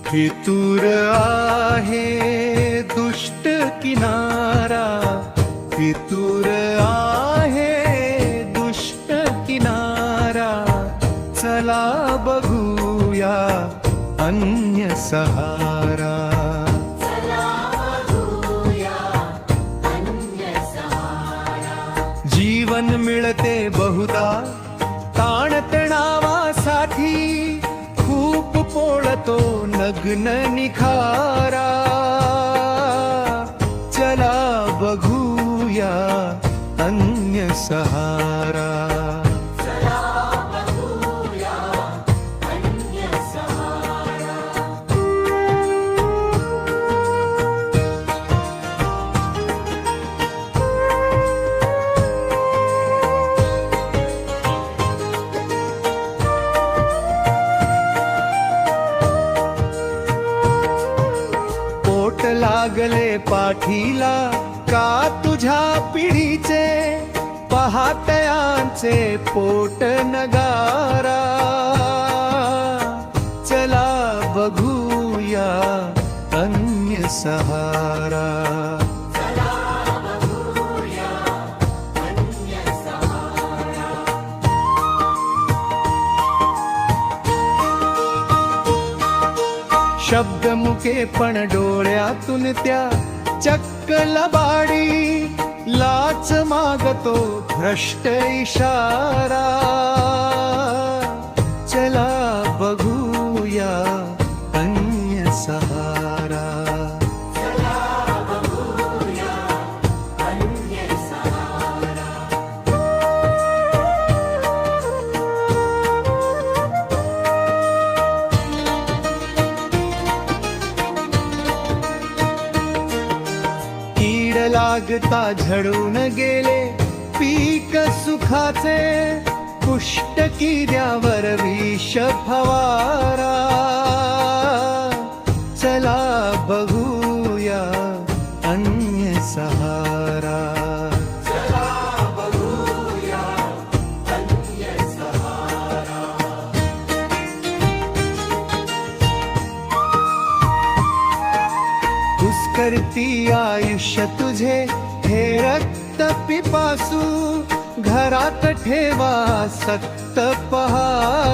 फितूर आहे दुष्ट किनारा, फितूर आहे दुष्ट किनारा, चला बघूया अन्य सहारा. जीवन मिळते बहुधा ताणतणावासाठी, खूप पोळतो नग्न निखारा. चला बघूया अन्य सहारा. लागले पाठीला का तुझ्या पिढीचे, पहातयांचे पोट नगारा. चला बघूया अन्य सहारा. शब्द मुके पण डोळ्यातून त्या चक्क लबाडी, लाच मागतो भ्रष्ट इशारा. चला बघूया अन्य सहारा. लागता झडून गेले पीक सुखाचे, पुष्ट किड्यावर विष फवारा. चला बघूया अन्य सहारा. करती आयुष्य तुझे हे रक्त पिपासू, घरात ठेवा सक्त पहारा.